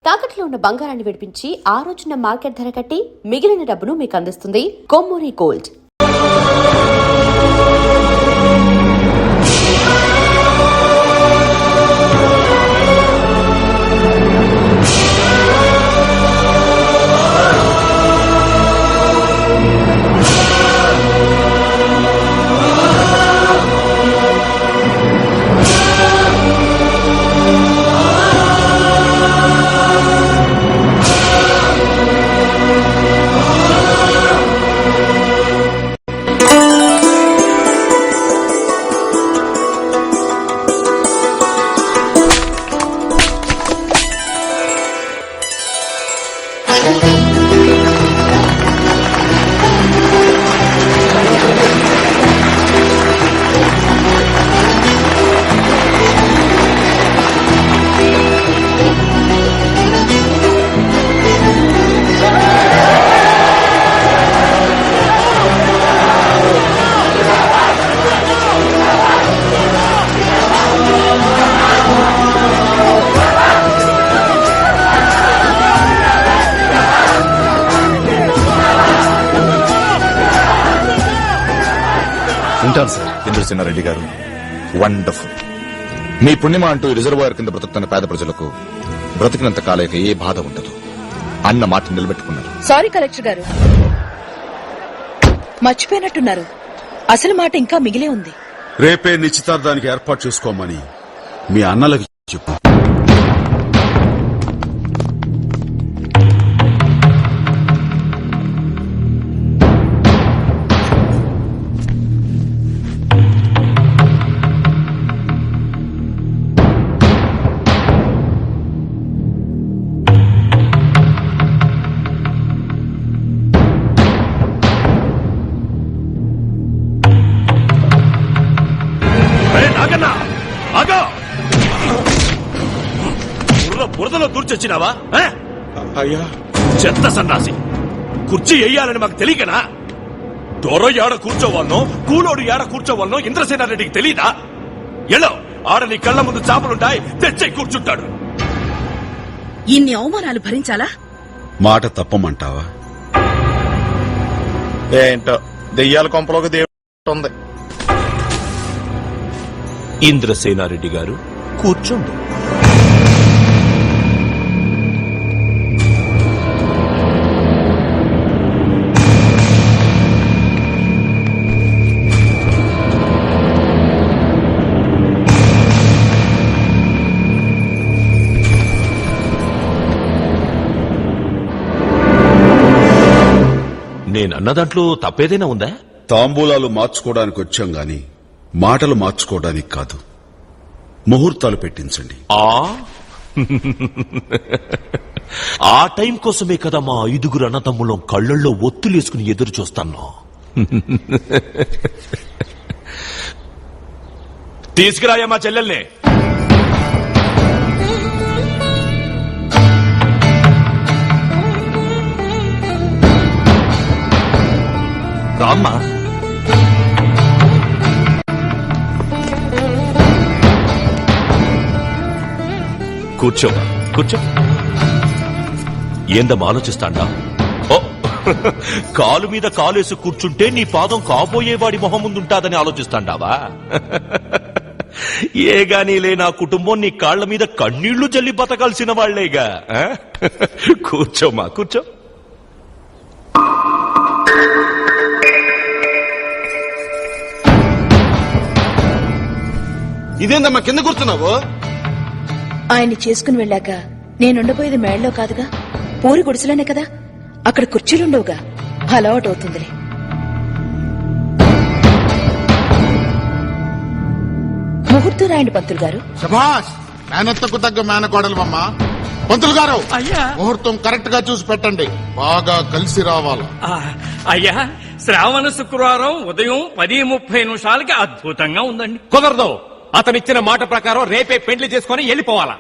తాకట్లో ఉన్న బంగారాన్ని విడిపించి ఆ రోజున మార్కెట్ ధర కట్టి మిగిలిన డబ్బును మీకు అందిస్తుంది కొమ్మూరి గోల్డ్. ఉంటాను సార్. ఇంద్రసేనారెడ్డి గారు, వండర్ఫుల్. మీ పుణ్యమ అంటూ రిజర్వాయర్ కింద బ్రతుకుతున్న పేద ప్రజలకు బ్రతికినంత కాలేక ఏ బాధ ఉండదు అన్న మాట నిలబెట్టుకున్నారు. సారీ కలెక్టర్ గారు, మర్చిపోయినట్టున్నారు. అసలు మాట ఇంకా మిగిలే ఉంది. రేపే నిశ్చితార్థానికి ఏర్పాటు చేసుకోమని మీ అన్నలకి చెప్పు. బురదలో దూర్చొచ్చినావా? అయ్యా, చెత్త సన్నాసి, కుర్చీ వేయాలని మాకు తెలియకనా? దొర ఏడ కూర్చోవాలనో, కూలోడు ఏడ కూర్చోవాలనో ఇంద్రసేనారెడ్డికి తెలీదా? ఎలో ఆడ నీ కళ్ళ ముందు చాపలుంటాయి, తెచ్చే కూర్చుంటాడు. ఇన్ని అవమానాలు భరించాలా? మాట తప్పమంటావా? ఏంటో దెయ్యాల కొంపలోకి దేవుడు ఉంది. ఇంద్రసేనారెడ్డి గారు కూర్చోండి. నేనన్న దాంట్లో తప్పేదైనా ఉందా? తాంబూలాలు మార్చుకోవడానికి వచ్చాం గాని మాటలు మార్చుకోవడానికి కాదు. ముహూర్తాలు పెట్టించండి. ఆ టైం కోసమే కదా మా 5 అన్నదమ్ములం కళ్ళల్లో ఒత్తులేసుకుని ఎదురు చూస్తాను. తీసుకురాయా మా చెల్లెల్ని. రామ్మా. కూర్చోమా, కూర్చో. ఏందమ్మా ఆలోచిస్తాండా? ఓ, కాలు మీద కాలేసి కూర్చుంటే నీ పాదం కాబోయేవాడి మొహం ముందుంటాదని ఆలోచిస్తాండావా? ఏ గానీలే, నా కుటుంబం నీ కాళ్ల మీద కన్నీళ్లు జల్లి బతకాల్సిన వాళ్లేగా. కూర్చోమా, కూర్చో. ఇదేందమ్మా కింద కూర్చున్నావు? ఆయన్ని చేసుకుని వెళ్ళాక నేనుండబోయేది మేళ్ళలో కాదుగా, పూరి గుడిసెలోనే కదా. అక్కడ కుర్చీలుండవుగా, అలవాటు అవుతుందిలే. ముహూర్తం రాయండి పంతులు గారు. శభాష్, మేనత్తకు తగ్గ మేనకోడలమ్మా. పంతులు గారు, ముహూర్తం కరెక్ట్ గా చూసి పెట్టండి, బాగా కలిసి రావాలి. అయ్యా, శ్రావణ శుక్రవారం ఉదయం 10:30 అద్భుతంగా ఉందండి. కుదరదు. అతనిచ్చిన మాట ప్రకారం రేపే పెండ్లి చేసుకుని వెళ్ళిపోవాలా?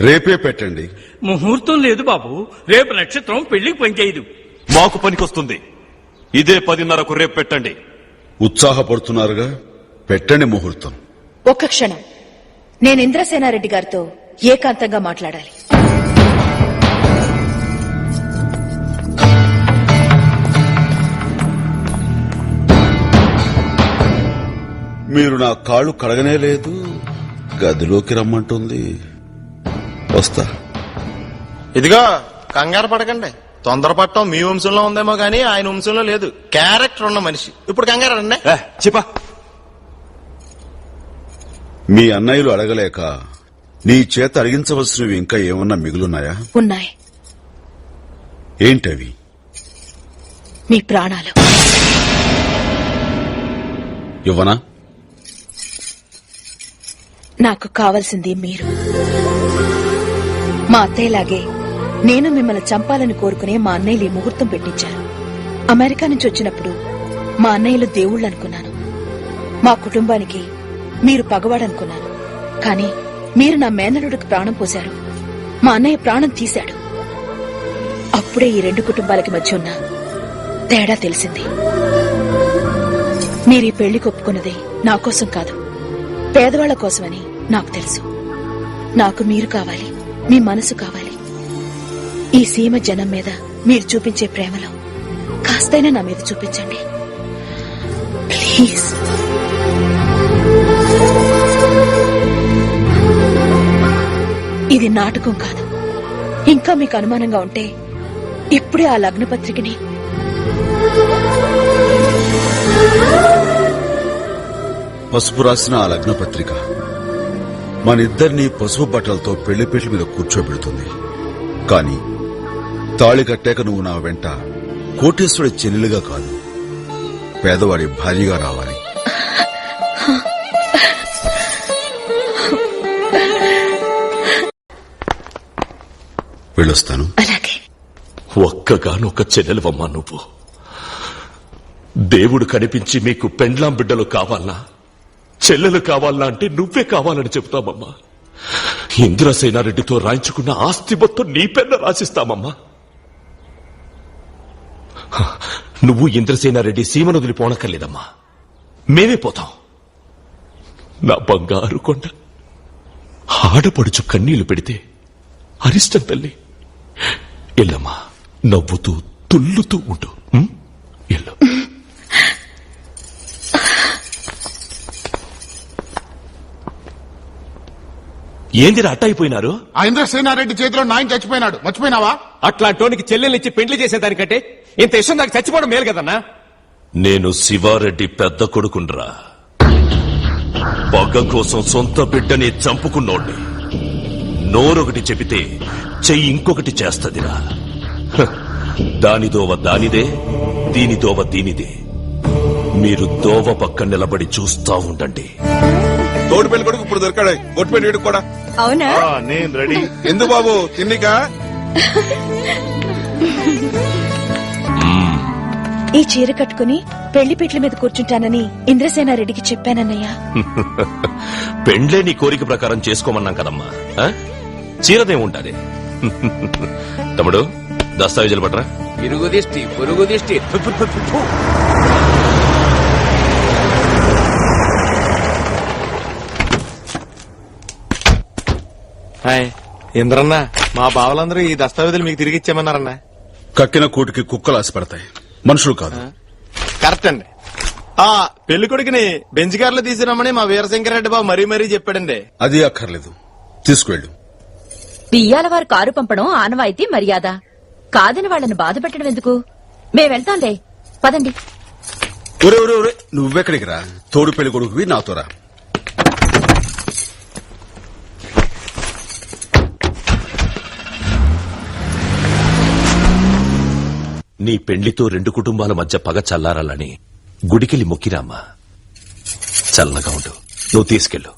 రేపే పెట్టండి. ముహూర్తం లేదు బాబు, రేపు నక్షత్రం పెళ్లికి పనిచేయదు. మాకు పనికొస్తుంది. ఇదే 10:30కు రేపు పెట్టండి. ఉత్సాహపడుతున్నారుగా, పెట్టండి ముహూర్తం. ఒక్క క్షణం, నేను ఇంద్రసేనారెడ్డి గారితో ఏకాంతంగా మాట్లాడాలి. మీరు నా కాళ్ళు కడగనే లేదు, గదిలోకి రమ్మంటుంది. వస్తా. ఇదిగో కంగారు పడకండి. తొందరపడటం మీ వంశంలో ఉందేమో గానీ ఆయన వంశంలో లేదు. క్యారెక్టర్ ఉన్న మనిషి. ఇప్పుడు కంగారు అండి. చెప్పా. మీ అన్నయ్యలు అడగలేక నీ చేత అడిగించవలసినవి ఇంకా ఏమన్నా మిగులున్నాయా? ఉన్నాయి. ఏంటవి? మీ ప్రాణాలు. ఇవ్వనా? నాకు కావలసింది మీరు. మా అత్తయ్యలాగే నేను మిమ్మల్ని చంపాలని కోరుకునే మా అన్నయ్యలు ఈ ముహూర్తం పెట్టించారు. అమెరికా నుంచి వచ్చినప్పుడు మా అన్నయ్యలు దేవుళ్ళు అనుకున్నాను. మా కుటుంబానికి మీరు పగవాడనుకున్నాను. కానీ మీరు నా మేనలుడికి ప్రాణం పోశారు. మా అన్నయ్య ప్రాణం తీశాడు. అప్పుడే ఈ రెండు కుటుంబాలకి మధ్య ఉన్న తేడా తెలిసింది. మీరు ఈ పెళ్లికి ఒప్పుకున్నది నా కోసం కాదు, పేదవాళ్ల కోసమని నాకు తెలుసు. నాకు మీరు కావాలి, మీ మనసు కావాలి. ఈ సీమ జనం మీద మీరు చూపించే ప్రేమలో కాస్తైనా నా మీద చూపించండి ప్లీజ్. ఇది నాటకం కాదు. ఇంకా మీకు అనుమానంగా ఉంటే ఇప్పుడే ఆ లగ్న పత్రికని పసుపు రాసిన ఆ లగ్న పత్రిక మనిద్దరినీ పసుపు బట్టలతో పెళ్లిపీటల మీద కూర్చోబెడుతుంది. కాని తాళి కట్టాక నువ్వు నా వెంట కోటేశ్వరి చెల్లెలుగా కాదు, పేదవాడి భార్యగా రావాలి. వెళ్ళొస్తాను. అలాగే. ఒక్కగానొక్క చెల్లెలవమ్మా నువ్వు. దేవుడు కనిపించి మీకు పెండ్లాం బిడ్డలు కావాలనా, చెల్లెలు కావాలనా అంటే నువ్వే కావాలని చెబుతామమ్మా. ఇంద్రసేనారెడ్డితో రాయించుకున్న ఆస్తి మొత్తం నీ పెన్న రాసిస్తామమ్మా. నువ్వు ఇంద్రసేనారెడ్డి సీమను వదిలిపోనక్కర్లేదమ్మా, మేమే పోతాం. నా బంగారు కొండ ఆడపడుచు కన్నీళ్లు పెడితే అరిష్టం తల్లి. ఎల్లమ్మా, నవ్వుతూ తుల్లుతూ ఉండు. ఎల్లు. ఏందిరా అట్ట అయిపోయినారు? ఆ ఇంద్రసేనారెడ్డి చేతిలో నాయన చచ్చిపోయినాడు, మర్చిపోయినావా? అట్లాంటోనికి చెల్లెల్నిచ్చి పెండ్లి చేసేదానికంటే ఇంత ఇష్టం నాకు చచ్చిపోవడం మేలు కదన్నా. నేను శివారెడ్డి పెద్ద కొడుకుండ్రా. పగ కోసం సొంత బిడ్డని చంపుకున్నోడ్ని. నోరొకటి చెబితే చెయ్యి ఇంకొకటి చేస్తదిరా. దాని దోవ దానిదే, దీని దోవ దీనిదే. మీరు దోవ పక్క నిలబడి చూస్తా ఉండండి. తోడు పెళ్లి కొడుకు ఇప్పుడు దొరికాడు, గొట్టుపెట్టి వీడికి కూడా. అవునా? నేను రెడీ. ఎందు బాబు తిన్నికా? ఈ చీర కట్టుకుని పెళ్లి పీటల మీద కూర్చుంటానని ఇంద్రసేనారెడ్డికి చెప్పానన్నయ్య. పెండ్లే నీ కోరిక ప్రకారం చేసుకోమన్నాం కదమ్మా. చీరదే ఉండాలి. తమ్ముడు, దస్తావేజులు పట్రా. ఇరుగు దిష్టి పొరుగు దిష్టి. హాయ్ ఇంద్రన్న, మా బావలందరూ ఈ దస్తావేజులు మీకు తిరిగి ఇచ్చామన్నారన్నా. కక్కిన కూటికి కుక్కలు ఆశపడతాయి, మనుషులు కాదు. కరెక్ట్ అండి. ఆ పెళ్లి కొడుకుని బెంచ్ కార్లో తీసుకురామని మా వీరశంకరరెడ్డి బాబు మరీ మరీ చెప్పాడండి. అది అక్కర్లేదు, తీసుకువెళ్ళు. బియ్యాల వారు కారు పంపడం ఆనవాయితీ మర్యాద. కాదని వాళ్ళని బాధ పెట్టడం ఎందుకు? మేమెళ్తాంలే, పదండి. ఒరే ఒరే ఒరే, నువ్వెక్కడికి రా? తోడు పెళ్లి కొడుకువి, నాతో రా. నీ పెండ్లితో రెండు కుటుంబాల మధ్య పగ చల్లారాలని గుడికెళ్ళి మొక్కిరామ్మా. చల్లగా ఉండు. నువ్వు తీసుకెళ్ళు.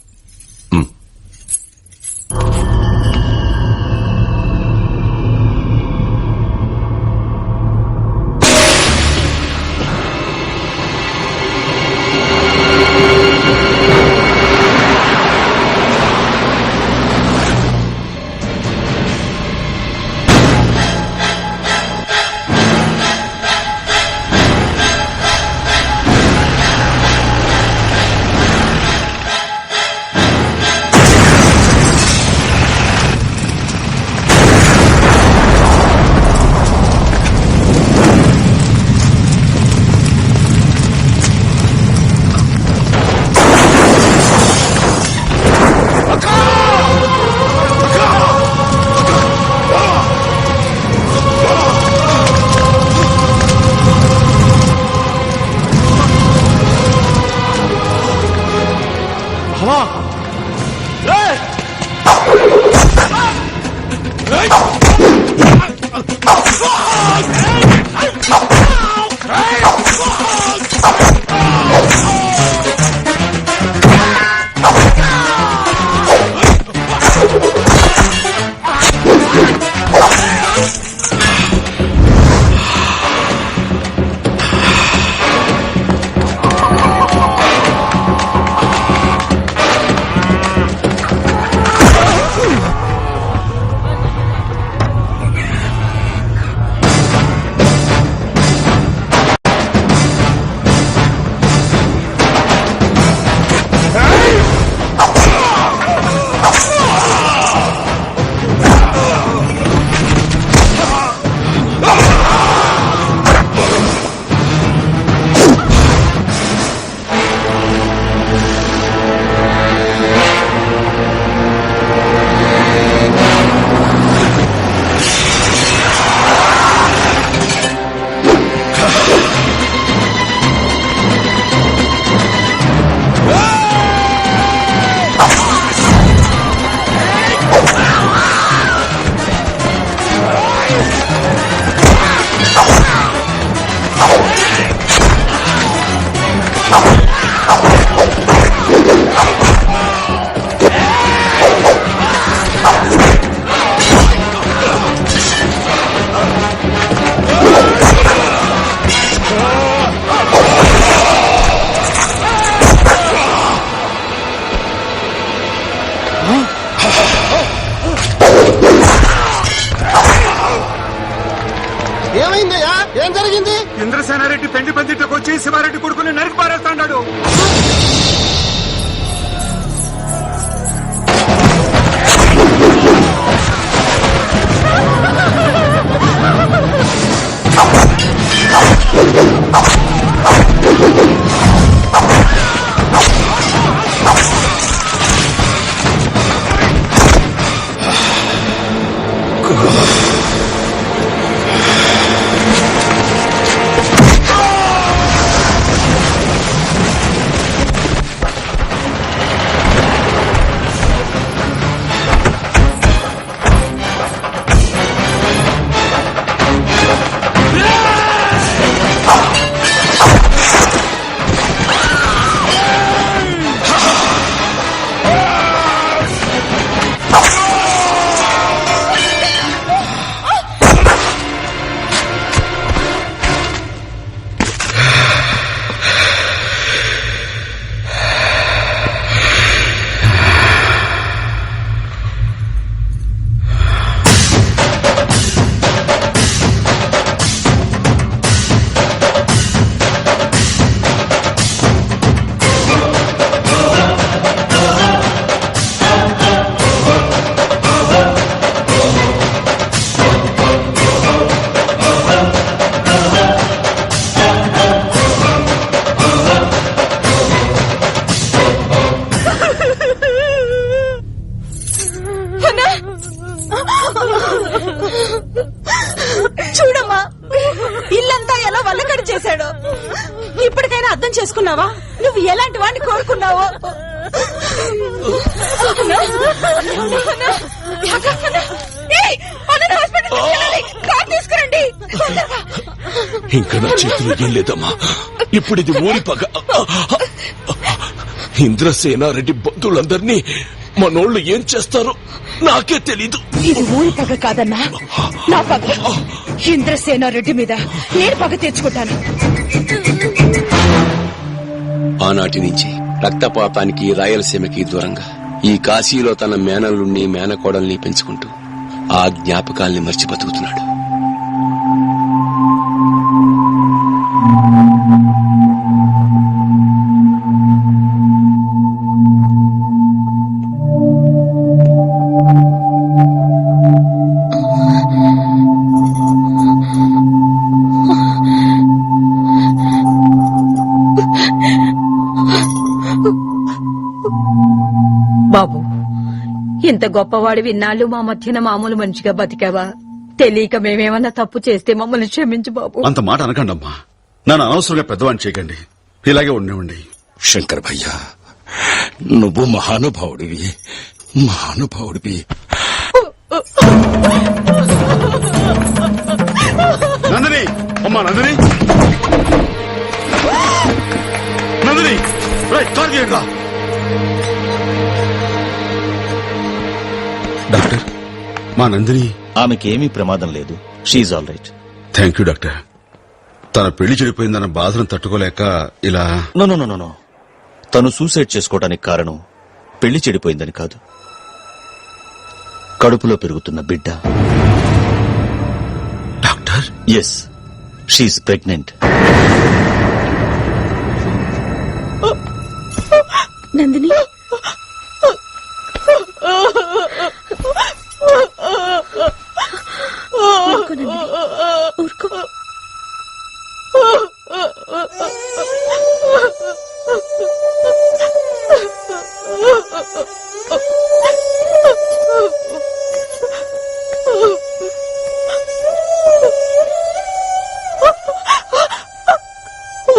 ఏమైందయ్యా? ఏం జరిగింది? ఇంద్రసేనారెడ్డి పెండి పందిట్లోకి వచ్చి శివారెడ్డి కొడుకుని నరికి పారేస్తాడు. చూడమ్మా, ఇల్లంతా ఎలా వల్లకడి చేశాడో. ఇప్పటికైనా అర్థం చేసుకున్నావా నువ్వు ఎలాంటి వాడిని కోరుకున్నావో? తీసుకురండి. ఇంకా నా చేతిలో ఏం లేదమ్మా. ఇప్పుడు ఇది ఊరి పగ. ఇంద్రసేనారెడ్డి బంధువులందరినీ మనోళ్ళు ఏం చేస్తారో నాకే తెలీదు. ఇది ఊరి పగ కాదన్నా, నా పగ. ఇంద్రసేనారెడ్డి మీద నేను పగ తెచ్చుకుంటాను. ఆనాటి నుంచి రక్తపాతానికి రాయలసీమకి దూరంగా ఈ కాశీలో తన మేనల్లుణ్ణి మేనకోడల్ని పెంచుకుంటూ ఆ జ్ఞాపకాల్ని మర్చి బతుకుతున్నాడు. బాబు, ఇంత గొప్పవాడి విన్నాళ్ళు మా మధ్యన మామూలు మనిషిగా బతికావా? తెలియక మేమేమన్నా తప్పు చేస్తే మమ్మల్ని క్షమించు బాబు. అంత మాట అనకండమ్మా. నన్ను అనవసరంగా పెద్దవాడిని చేయకండి. ఇలాగే ఉండేవండి. శంకర్ భయ్యా, నువ్వు మహానుభావుడివి, మహానుభావుడివి. నందిని, అమ్మ అమ్మా నందిని, నందిని, కాల్ చేయండి రా. డాక్టర్, మా నందిని. ఆమెకేమీ ప్రమాదం లేదు. She's all right. Thank you doctor. తన పెళ్లి చెడిపోయిందన్న బాధను తట్టుకోలేక ఇలా. నో నో నో నో, తను సూసైడ్ చేసుకోవడానికి కారణం పెళ్లి చెడిపోయిందని కాదు, కడుపులో పెరుగుతున్న బిడ్డ. Doctor? Yes, she's pregnant. Nandini, ఊరుకో నందిని, ఊరుకో.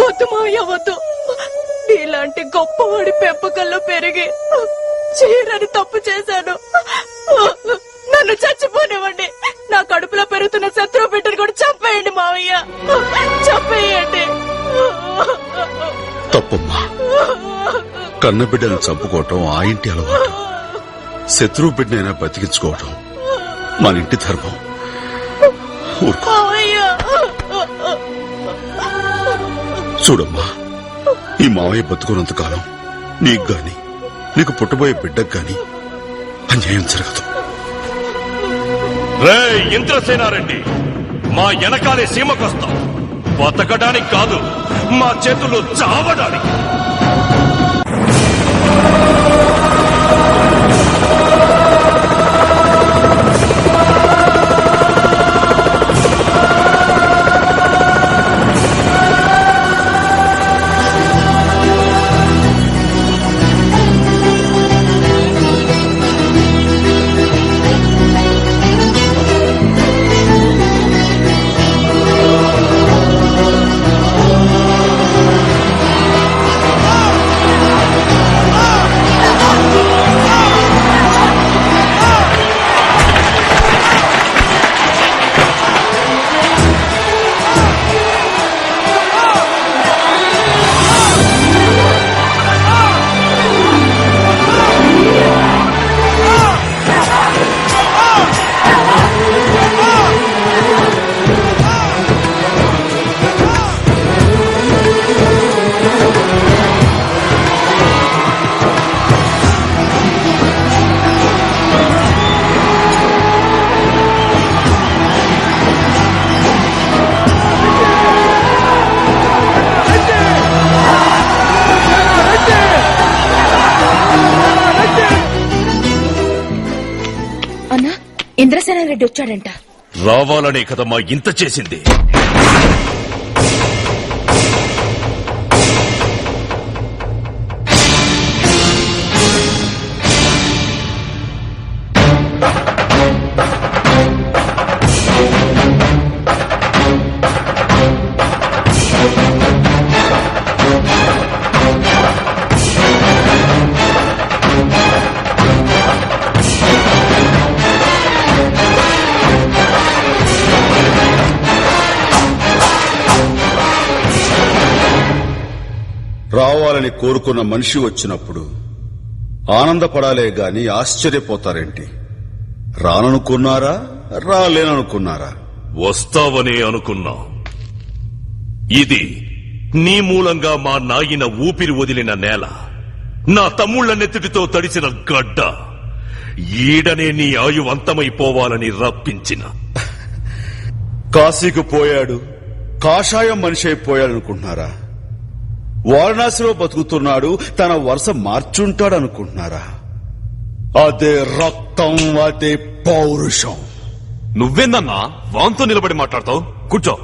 వద్దు మావయ్య, వద్దు. నీలాంటి గొప్పవాడి పెంపకంలో పెరిగి చీరని తప్పు చేశాను. నన్ను చచ్చిపోనివ్వండి. నా కడుపులో పెరుగుతున్న శత్రువు బిడ్డను కూడా చంపేయండి మావయ్య, చంపేయండి. తప్పమ్మా, కన్న బిడ్డను చంపుకోవటం ఆ ఇంటి అలవాటు. శత్రువు బిడ్డనైనా బతికించుకోవటం మన ఇంటి ధర్మం. ఊరుకో. చూడమ్మా, ఈ మావయ్య బతుకున్నంత కాలం నీకు గాని నీకు పుట్టబోయే బిడ్డకు గాని అన్యాయం జరగదు. రే ఇంద్రసేనారెడ్డి, మా వెనకాలే సీమకొస్తాం. బతకడానికి కాదు, మా చేతుల్లో చావడానికి. ఇంద్రసేనారెడ్డి వచ్చాడంట. రావాలనే కదమ్మా ఇంత చేసింది. రావాలని కోరుకున్న మనిషి వచ్చినప్పుడు ఆనందపడాలే గాని ఆశ్చర్యపోతారేంటి? రాననుకున్నారా, రాలేననుకున్నారా? వస్తావనే అనుకున్నా. ఇది నీ మూలంగా మా నాయన ఊపిరి వదిలిన నేల, నా తమ్ముళ్ల నెత్తిటితో తడిసిన గడ్డ. ఈడనే నీ ఆయువంతమైపోవాలని రప్పించిన. కాశీకి పోయాడు, కాషాయం మనిషి అయిపోయాడనుకుంటున్నారా? వారణాసిలో బతుకుతున్నాడు, తన వరుస మార్చుంటాడనుకుంటున్నారా? అదే రక్తం, అదే పౌరుషం. నువ్వేందన్నా వాంతో నిలబడి మాట్లాడతావు? కూర్చో.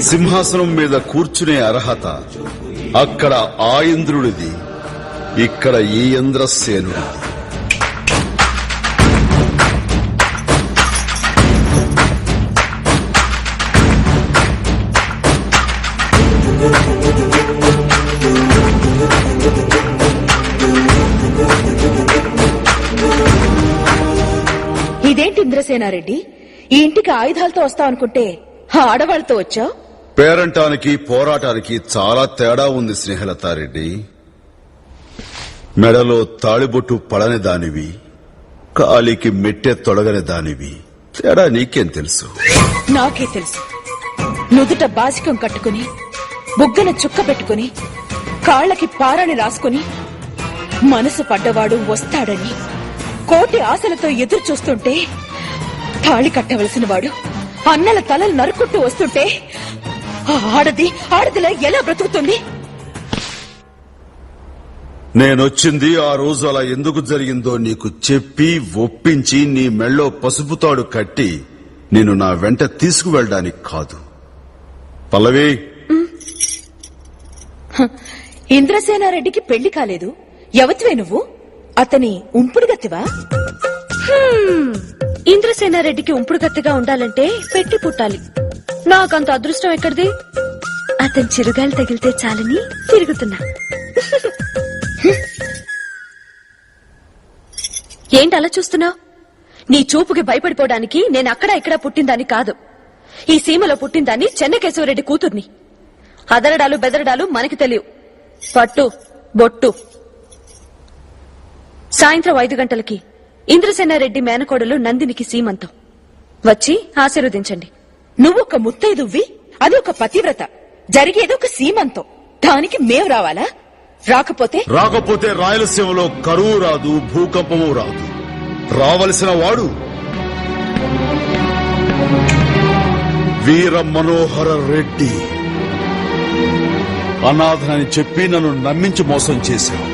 సింహాసనం మీద కూర్చునే అర్హత అక్కడ ఆ ఇంద్రుడిది, ఇక్కడ ఈ ఇంద్రసేనుడిది. ఇదేంటి ఇంద్రసేనారెడ్డి, ఈ ఇంటికి ఆయుధాలతో వస్తావు అనుకుంటే ఆడవాళ్లతో వచ్చావు? పేరంటానికి పోరాటానికి చాలా తేడా ఉంది స్నేహలతారెడ్డి. మెడలో తాళిబొట్టు పడని దానివి, కాలికి మెట్టె తొడగని దానివి. తేడా నీకేం తెలుసు? నాకే తెలుసు. నుదుట బాసికం కట్టుకుని, బుగ్గన చుక్క పెట్టుకుని, కాళ్లకి పారాని రాసుకుని, మనసు పడ్డవాడు వస్తాడని కోటి ఆశలతో ఎదురు చూస్తుంటే, తాళి కట్టవలసిన వాడు అన్నల తలలు నరుక్కుంటూ వస్తుంటే ఆడదిలా ఎలా బ్రతుకుతుంది? నేనొచ్చింది ఆ రోజు అలా ఎందుకు జరిగిందో నీకు చెప్పి ఒప్పించి నీ మెళ్ళో పసుపుతాడు కట్టి నేను నా వెంట తీసుకువెళ్ళడానికి కాదు. పల్లవి, ఇంద్రసేనారెడ్డికి పెళ్లి కాలేదు, ఎవతివే నువ్వు? అతని ఉంపుడు గత్తివా? ఇంద్రసేనారెడ్డికి ఉంపుడు కత్తిగా ఉండాలంటే పెట్టి పుట్టాలి. నాకంత అదృష్టం ఎక్కడిది? అతని చిరుగాలి తగిలితే చాలని తిరుగుతున్నా. ఏంటి అలా చూస్తున్నావు? నీ చూపుకి భయపడిపోవడానికి నేను అక్కడ ఇక్కడ పుట్టిందాన్ని కాదు. ఈ సీమలో పుట్టిందాన్ని చెన్నకేశవరెడ్డి కూతుర్ని. అదరడాలు బెదరడాలు మనకి తెలియవు. పట్టు బొట్టు. సాయంత్రం 5 గంటలకి ఇంద్రసేనారెడ్డి మేనకోడలు నందినికి సీమంతం. వచ్చి ఆశీర్వదించండి. నువ్వొక ముత్తైదువ్వి, అది ఒక పతివ్రత. జరిగేది ఒక సీమంతం. దానికి మేం రావాలా? రాకపోతే రాయలసీమలో కరువు రాదు, భూకంపము రాదు. రావలసిన వాడు వీర మనోహర రెడ్డి. అనాథనని చెప్పి నన్ను నమ్మించి మోసం చేశావు.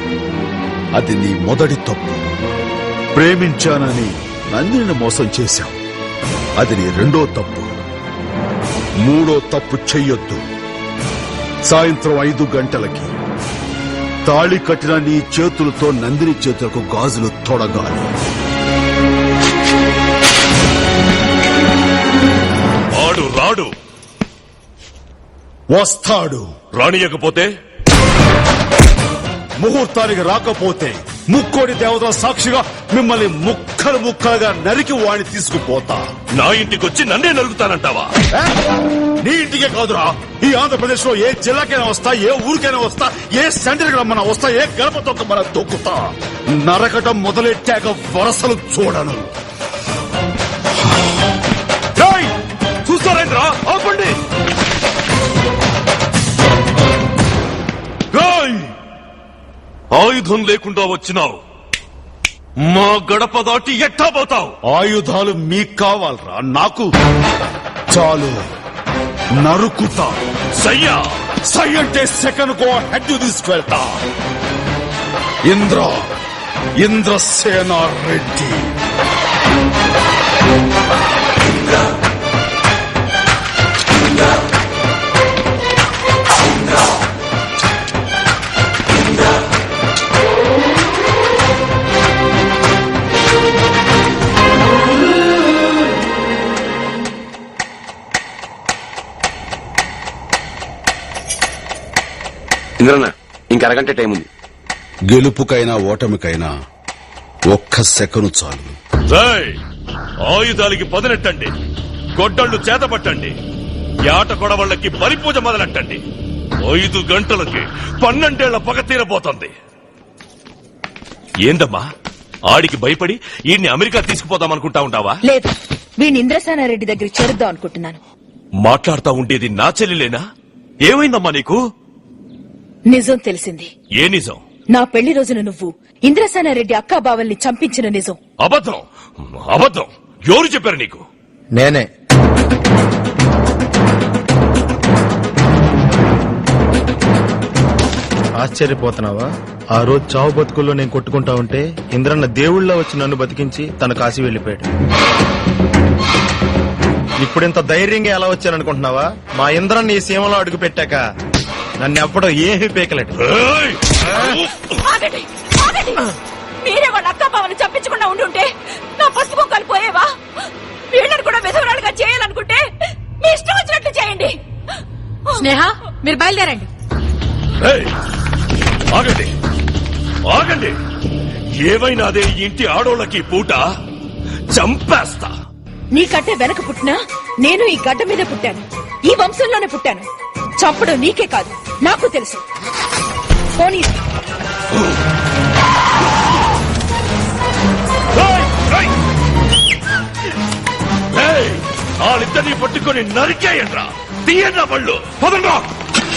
అది నీ మొదటి తప్పు. ప్రేమించానని నందిని మోసం చేశావు. అది నీ రెండో తప్పు. మూడో తప్పు చెయ్యొద్దు. సాయంత్రం 5 గంటలకి తాళి కట్టిన నీ చేతులతో నందిని చేతులకు గాజులు తొడగాలి. ఆడు రాడు, వస్తాడు. రానియకపోతే? ముహూర్తానికి రాకపోతే ముక్కోడి దేవతల సాక్షిగా మిమ్మల్ని ముక్కలు ముక్కలుగా నరికి వాడిని తీసుకుపోతా. నా ఇంటికొచ్చి నన్నే నలుగుతానంటావా? నీ ఇంటికే కాదురా, ఈ ఆంధ్రప్రదేశ్ లో ఏ జిల్లాకైనా వస్తా, ఏ ఊరికైనా వస్తా, ఏ సెంటర్కి రమ్మన్నా వస్తా, ఏ గడప తొక్కమన్నా తొక్కుతా. నరకటం మొదలెట్టాక వరసలు చూడను. చూస్తారేంద్రా? ఆపండి. ఆయుధం లేకుండా వచ్చినావు, మా గడప దాటి ఎట్టా పోతావు? ఆయుధాలు మీకు కావాలరా? నాకు చాలు. నరుకుతా. సయ్యా సై అంటే సెకండ్ కో హెడ్ తీసుకెళ్తా. ఇంద్రసేన రెడ్డి. ఇంద్రన్న, ఇంక అరగంట టైం ఉంది. గెలుపుకైనా ఓటమికైనా ఒక్క సెకను చాలు. ఆయుధాలకి పదునెట్టండి, గొడ్డళ్లు చేతపట్టండి, యాట కొడవళ్ళకి బలిపూజ మొదలెట్టండి. 5 గంటలకి 12 ఏళ్ల పగ తీరబోతోంది. ఏందమ్మా, ఆడికి భయపడి ఈయన్ని అమెరికా తీసుకుపోదామనుకుంటా ఉంటావా? లేదు, వీణ్ ఇంద్రసేనారెడ్డి దగ్గర చేరుద్దాం అనుకుంటున్నాను. మాట్లాడుతా ఉండేది నా చెల్లిలేనా? ఏమైందమ్మా నీకు? నిజం తెలిసింది. ఏ నిజం? నా పెళ్లి రోజున నువ్వు ఇంద్రసేనారెడ్డి అక్కా బావల్ని చంపించిన నిజం. అబద్ధం. అబద్ధం. ఎవరు చెప్పారు నీకు? నేనే. ఆశ్చర్యపోతున్నావా? ఆ రోజు చావు బతుకుల్లో నేను కొట్టుకుంటా ఉంటే ఇంద్రన్న దేవుళ్ళ వచ్చి నన్ను బతికించి తన కాశీ వెళ్లిపోయాడు. ఇప్పుడు ఇంత ధైర్యంగా ఎలా వచ్చాననుకుంటున్నావా? మా ఇంద్ర నీ సీమలో అడుగు పెట్టాక నన్ను ఎప్పుడో ఏమీ పీకలేడు. ఏయ్! ఆగండి, ఆగండి. మీరే వాళ్ళ అక్క బావని చంపించకుండా ఉండుంటే నా పసుపు కలిపోయేవా? వీళ్ళని కూడా విధవరాలుగా చేయాలనుకుంటే మీ ఇష్టం వచ్చినట్లు చేయండి. స్నేహ మీరు బయలుదేరండి. ఏయ్! ఆగండి, ఆగండి. ఏమైనా అదే ఇంటి ఆడోళ్ళకి పూట చంపేస్తా. నీకంటే వెనక పుట్టినా నేను ఈ గడ్డ మీద పుట్టాను, ఈ వంశంలోనే పుట్టాను. చంపడం నీకే కాదు నాకు తెలుసు. పోనీ వాళ్ళిద్దరిని పట్టుకొని నరికేయండ్రా, తీయండ్రా వాళ్ళు. పదండ్రా.